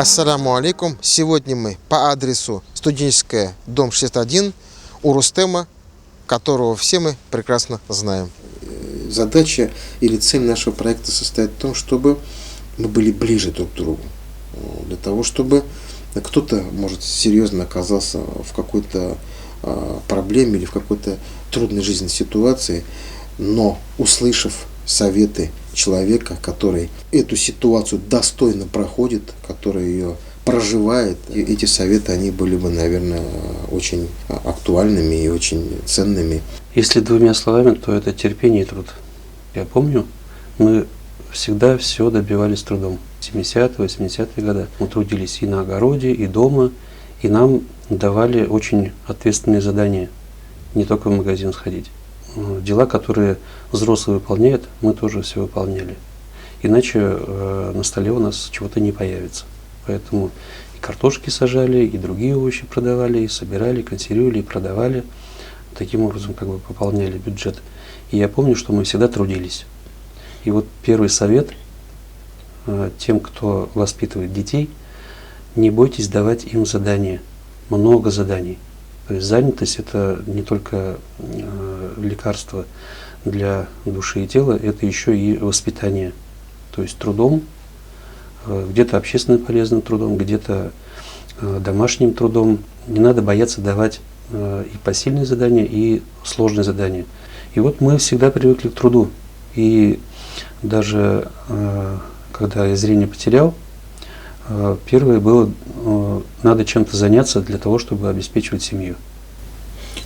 Ассаламу алейкум. Сегодня мы по адресу Студенческая, дом 61, у Рустема, которого все мы прекрасно знаем. Задача или цель нашего проекта состоит в том, чтобы мы были ближе друг к другу. Для того, чтобы кто-то, может, серьезно оказался в какой-то проблеме или в какой-то трудной жизненной ситуации, но услышав советы человека, который эту ситуацию достойно проходит, который ее проживает, и эти советы, они были бы, наверное, очень актуальными и очень ценными. Если двумя словами, то это терпение и труд. Я помню, мы всегда все добивались трудом. 70-е, 80-е годы мы трудились и на огороде, и дома, и нам давали очень ответственные задания, не только в магазин сходить. Дела, которые взрослые выполняют, мы тоже все выполняли. Иначе на столе у нас чего-то не появится. Поэтому и картошки сажали, и другие овощи продавали, и собирали, и консервировали, и продавали. Таким образом как бы пополняли бюджет. И я помню, что мы всегда трудились. И вот первый совет тем, кто воспитывает детей: не бойтесь давать им задания, много заданий. То есть занятость – это не только лекарство для души и тела, это еще и воспитание. То есть трудом, где-то общественно полезным трудом, где-то домашним трудом. Не надо бояться давать и посильные задания, и сложные задания. И вот мы всегда привыкли к труду. И даже когда я зрение потерял, первое было, надо чем-то заняться для того, чтобы обеспечивать семью.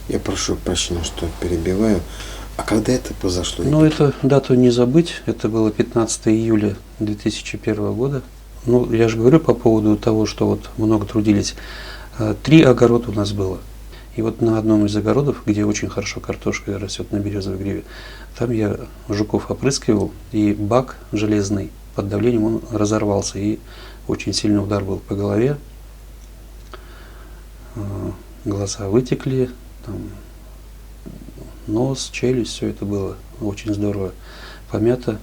Я прошу прощения, что перебиваю. А когда это произошло? Ну, эту дату не забыть. Это было 15 июля 2001 года. Ну, я же говорю по поводу того, что вот много трудились. 3 огорода у нас было. И вот на одном из огородов, где очень хорошо картошка растет на березовой гриве, там я жуков опрыскивал, и бак железный под давлением он разорвался, и очень сильный удар был по голове. Глаза вытекли, там, нос, челюсть, все это было очень здорово помято.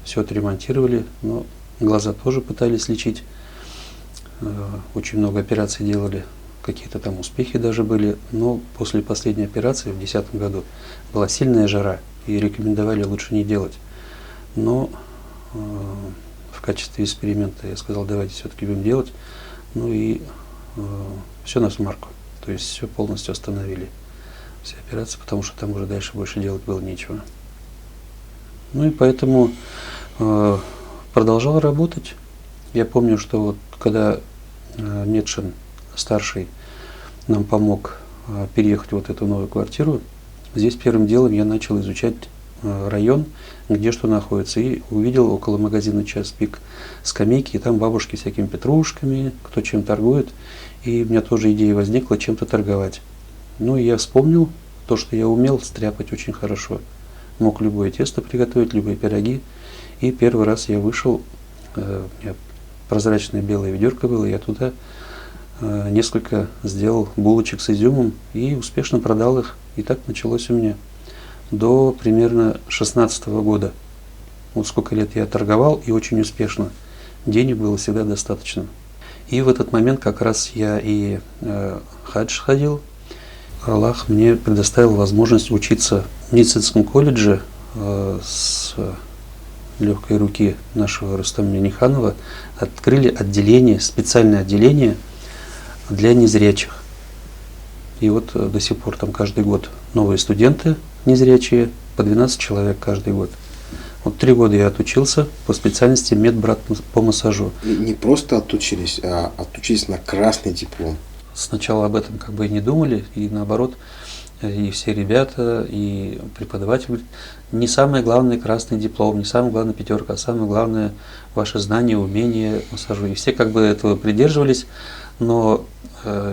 Все отремонтировали, но глаза тоже пытались лечить. Очень много операций делали, какие-то там успехи даже были. Но после последней операции в 2010 году была сильная жара, и рекомендовали лучше не делать. Но в качестве эксперимента я сказал, давайте все-таки будем делать. Ну и все на смарку. То есть все полностью остановили, все операции, потому что там уже дальше больше делать было нечего. Ну и поэтому продолжал работать. Я помню, что вот когда Медшин старший нам помог переехать в вот эту новую квартиру, здесь первым делом я начал изучать район, где что находится, и увидел около магазина «Час пик» скамейки, и там бабушки всякими петрушками, кто чем торгует, и у меня тоже идея возникла чем-то торговать. Ну и я вспомнил то, что я умел стряпать очень хорошо, мог любое тесто приготовить, любые пироги, и первый раз я вышел, у меня прозрачное белое ведерко было, я туда несколько сделал булочек с изюмом и успешно продал их, и так началось у меня. До примерно 2016 года. Вот сколько лет я торговал, и очень успешно. Денег было всегда достаточно. И в этот момент как раз я и хадж ходил. Аллах мне предоставил возможность учиться в медицинском колледже с легкой руки нашего Рустама Миниханова. Открыли отделение, специальное отделение для незрячих. И вот до сих пор там каждый год новые студенты незрячие, по 12 человек каждый год. Вот 3 года я отучился по специальности медбрат по массажу. Не просто отучились, а отучились на красный диплом. Сначала об этом как бы и не думали, и наоборот, и все ребята, и преподаватель говорят, не самое главное красный диплом, не самое главное пятерка, а самое главное ваше знание, умение массажу. И все как бы этого придерживались, но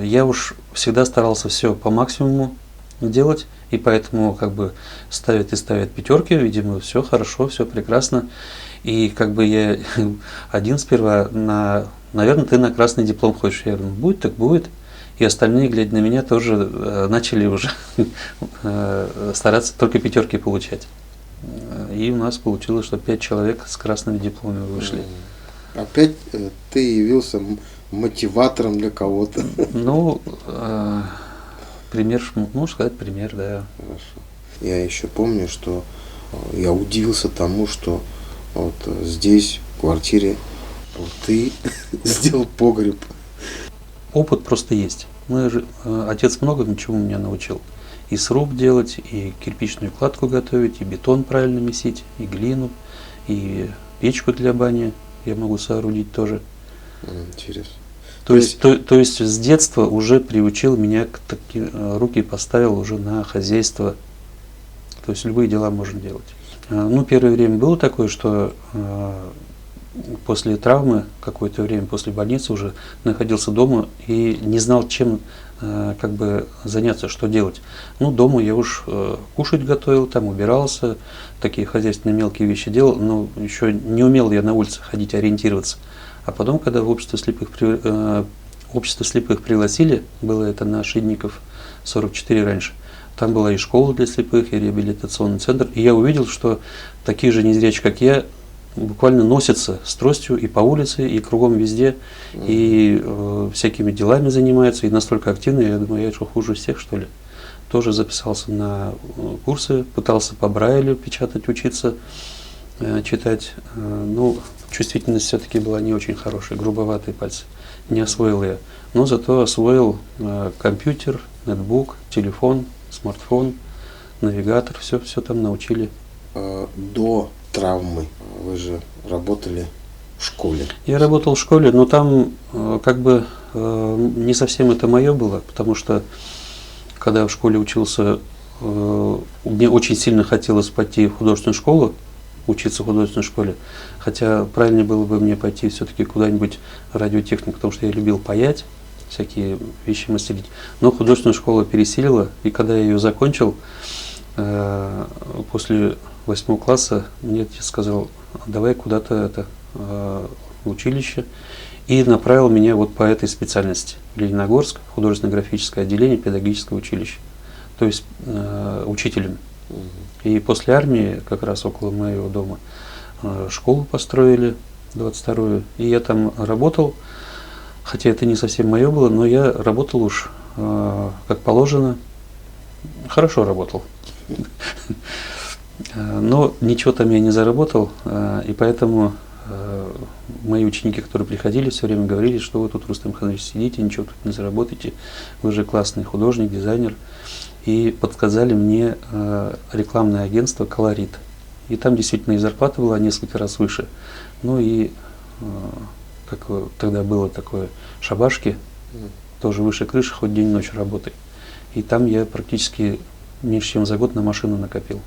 я уж всегда старался все по максимуму делать, и поэтому как бы ставят пятерки, видимо, все хорошо, все прекрасно. И как бы я один сперва наверное, ты на красный диплом хочешь. Я говорю, будет, так будет. И остальные, глядя на меня, тоже начали уже стараться только пятерки получать. И у нас получилось, что 5 человек с красными дипломами вышли. Опять ты явился мотиватором для кого-то. Ну, пример, можно сказать, пример, да. Хорошо. Я еще помню, что я удивился тому, что вот здесь, в квартире, вот ты сделал погреб. Опыт просто есть. Отец многому чему меня научил. И сруб делать, и кирпичную кладку готовить, и бетон правильно месить, и глину, и печку для бани я могу соорудить тоже. Интересно. То есть с детства уже приучил меня к руки поставил уже на хозяйство. То есть любые дела можно делать. Ну, первое время было такое, что после травмы, какое-то время после больницы уже находился дома и не знал, чем как бы заняться, что делать. Ну, дома я уж кушать готовил, там убирался, такие хозяйственные мелкие вещи делал, но еще не умел я на улице ходить, ориентироваться. А потом, когда в общество слепых пригласили, было это на Шидников 44 раньше, там была и школа для слепых, и реабилитационный центр, и я увидел, что такие же незрячие, как я, буквально носятся с тростью и по улице, и кругом везде, и всякими делами занимаются, и настолько активно, я думаю, я что, хуже всех, что ли. Тоже записался на курсы, пытался по Брайлю печатать, учиться, читать. Ну, чувствительность все-таки была не очень хорошая, грубоватые пальцы. Не освоил я. Но зато освоил компьютер, ноутбук, телефон, смартфон, навигатор, все там научили. До травмы вы же работали в школе. Я работал в школе, но там как бы не совсем это мое было, потому что когда я в школе учился, мне очень сильно хотелось пойти в художественную школу, учиться в художественной школе, хотя правильнее было бы мне пойти все-таки куда-нибудь в радиотехнику, потому что я любил паять, всякие вещи мастерить. Но художественная школа пересилила, и когда я ее закончил, после 8 класса мне отец сказал, давай куда-то в училище, и направил меня вот по этой специальности в Лениногорск, художественно-графическое отделение педагогического училища, то есть учителем. И после армии, как раз около моего дома, школу построили, 22-ю, и я там работал, хотя это не совсем мое было, но я работал уж как положено, хорошо работал. Но ничего там я не заработал, и поэтому мои ученики, которые приходили, все время говорили, что вы тут, Рустем Ханович, сидите, ничего тут не заработаете, вы же классный художник, дизайнер. И подсказали мне рекламное агентство «Колорит». И там действительно и зарплата была несколько раз выше. Ну и как тогда было такое, шабашки, тоже выше крыши, хоть день-ночь работай. И там я практически меньше, чем за год на машину накопил.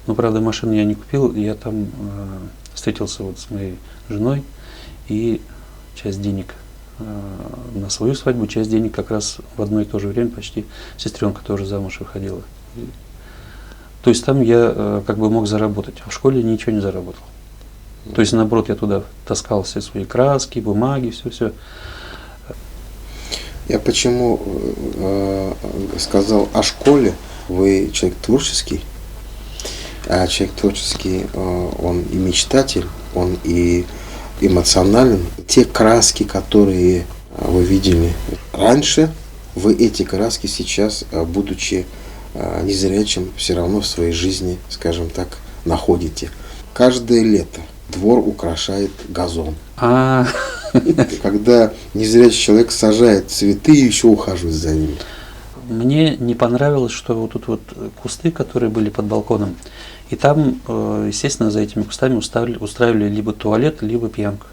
Но, правда, машину я не купил, я там встретился вот с моей женой, и часть денег на свою свадьбу, часть денег как раз в одно и то же время почти сестренка тоже замуж выходила. То есть там я как бы мог заработать, а в школе ничего не заработал. То есть наоборот я туда таскал все свои краски, бумаги, все. Я почему сказал о школе, вы человек творческий, а человек творческий, он и мечтатель, он и эмоционален. Те краски, которые вы видели раньше, вы эти краски сейчас, будучи незрячим, все равно в своей жизни, скажем так, находите. Каждое лето двор украшает газон. Когда незрячий человек сажает цветы и еще ухаживает за ними. Мне не понравилось, что вот тут вот кусты, которые были под балконом, и там, естественно, за этими кустами устраивали либо туалет, либо пьянку.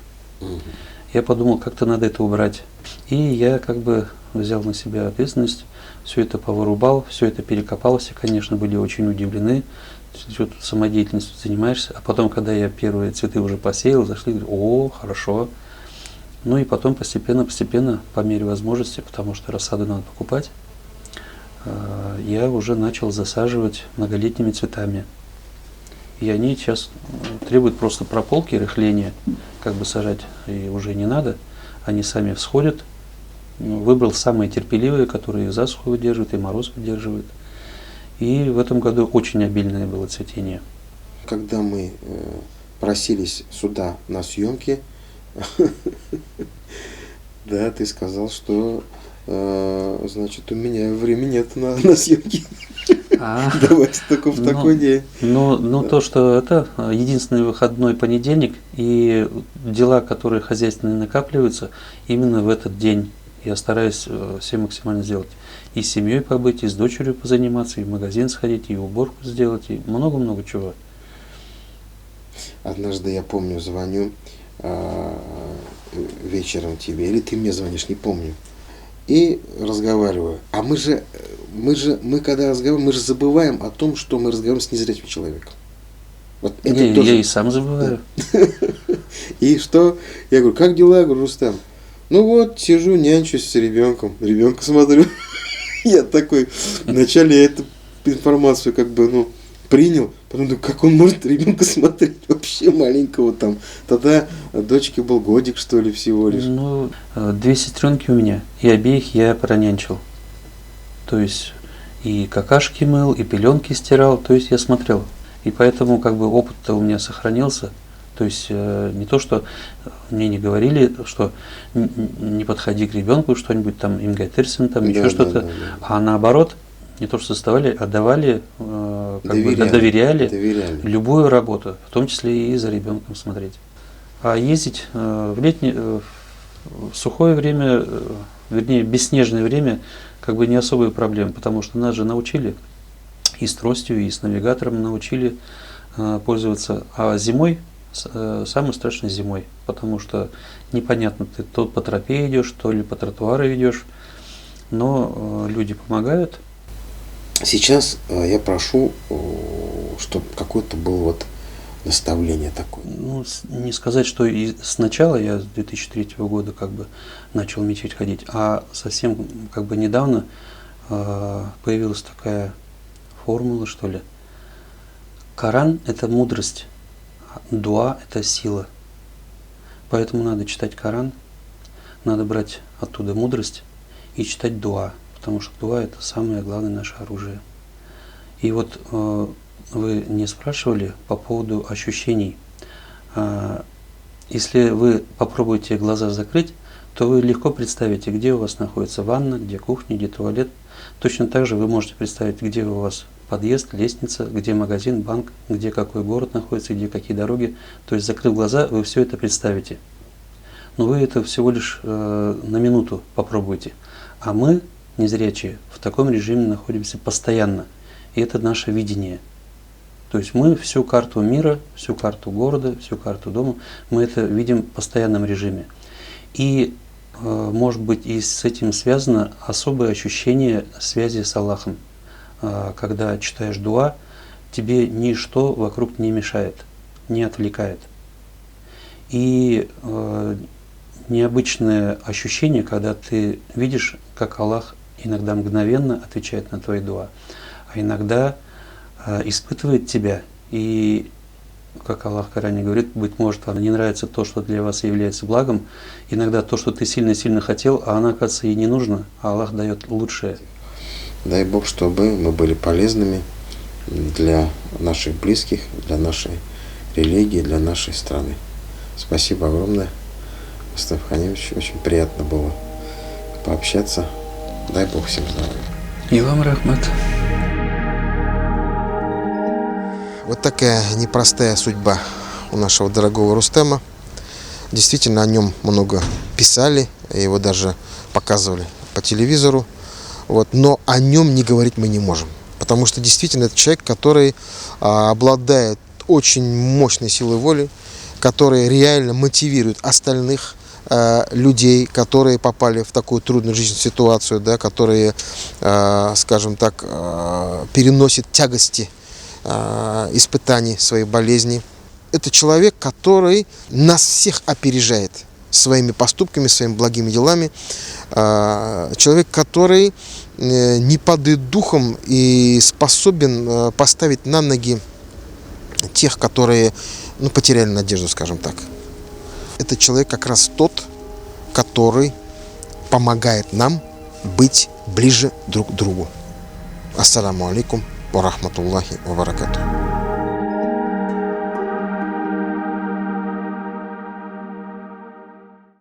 Я подумал, как-то надо это убрать. И я как бы взял на себя ответственность, все это повырубал, все это перекопал. Все, конечно, были очень удивлены, что тут самодеятельностью занимаешься. А потом, когда я первые цветы уже посеял, зашли, говорят, о, хорошо. Ну и потом постепенно, по мере возможности, потому что рассаду надо покупать, я уже начал засаживать многолетними цветами. И они сейчас требуют просто прополки, рыхления, как бы сажать и уже не надо. Они сами всходят. Выбрал самые терпеливые, которые и засуху выдерживают, и мороз выдерживают. И в этом году очень обильное было цветение. Когда мы просились сюда на съемки, Да, ты сказал, что значит, у меня времени нет на съемки. А, Давайте только в такой день. ну, то, что это единственный выходной понедельник, и дела, которые хозяйственные накапливаются, именно в этот день я стараюсь все максимально сделать. И с семьей побыть, и с дочерью позаниматься, и в магазин сходить, и уборку сделать, и много-много чего. Однажды, я помню, звоню вечером тебе, или ты мне звонишь, не помню. И разговариваю. А мы когда разговариваем, мы же забываем о том, что мы разговариваем с незрячим человеком. Вот это Я тоже. и сам забываю. И что? Я говорю, как дела? Я говорю, Рустам. Ну вот, сижу, нянчусь с ребенком. Ребенка смотрю. Я такой, вначале я эту информацию принял, потом думаю, как он может ребенка смотреть вообще маленького там. Тогда дочке был годик, что ли, всего лишь. Ну, 2 сестренки у меня, и обеих я пронянчил. То есть и какашки мыл, и пеленки стирал, то есть я смотрел. И поэтому опыт-то у меня сохранился. То есть не то, что мне не говорили, что не подходи к ребенку, что-нибудь там имгайтерсен, там еще что-то, а наоборот, не то, что заставляли, а давали, доверяли любую работу, в том числе и за ребенком смотреть. А ездить в сухое время, вернее, бесснежное время, не особая проблема, потому что нас же научили и с тростью, и с навигатором научили пользоваться. А зимой, самое страшное зимой, потому что непонятно, ты то по тропе идешь, то ли по тротуару идешь, но люди помогают. Сейчас я прошу, чтобы какое-то было наставление такое. Ну, не сказать, что и сначала я с 2003 года начал в мечеть ходить, а совсем недавно появилась такая формула, что ли. Коран – это мудрость, дуа – это сила. Поэтому надо читать Коран, надо брать оттуда мудрость и читать дуа, потому что дуа – это самое главное наше оружие. И вот вы не спрашивали по поводу ощущений. Если вы попробуете глаза закрыть, то вы легко представите, где у вас находится ванна, где кухня, где туалет. Точно так же вы можете представить, где у вас подъезд, лестница, где магазин, банк, где какой город находится, где какие дороги. То есть, закрыв глаза, вы все это представите. Но вы это всего лишь на минуту попробуйте. А мы, незрячие, в таком режиме находимся постоянно. И это наше видение. То есть мы всю карту мира, всю карту города, всю карту дома, мы это видим в постоянном режиме. И, может быть, и с этим связано особое ощущение связи с Аллахом. Когда читаешь дуа, тебе ничто вокруг не мешает, не отвлекает. И необычное ощущение, когда ты видишь, как Аллах иногда мгновенно отвечает на твои дуа, а иногда испытывает тебя. И, как Аллах в Коране говорит, быть может, вам не нравится то, что для вас является благом, иногда то, что ты сильно-сильно хотел, а оно, оказывается, и не нужно, а Аллах дает лучшее. Дай Бог, чтобы мы были полезными для наших близких, для нашей религии, для нашей страны. Спасибо огромное, Рустам Ханимович. Очень приятно было пообщаться. Дай Бог всем здоровья. И вам рахмат. Вот такая непростая судьба у нашего дорогого Рустема. Действительно, о нем много писали, его даже показывали по телевизору. Но о нем не говорить мы не можем. Потому что действительно это человек, который обладает очень мощной силой воли, который реально мотивирует остальных людей, которые попали в такую трудную жизненную ситуацию, да, которые, скажем так, переносят тягости испытаний своей болезни. Это человек, который нас всех опережает своими поступками, своими благими делами. Человек, который не падает духом и способен поставить на ноги тех, которые потеряли надежду, скажем так. Это человек как раз тот, который помогает нам быть ближе друг к другу. Ассаламу алейкум ва рахматуллахи ва баракатуху.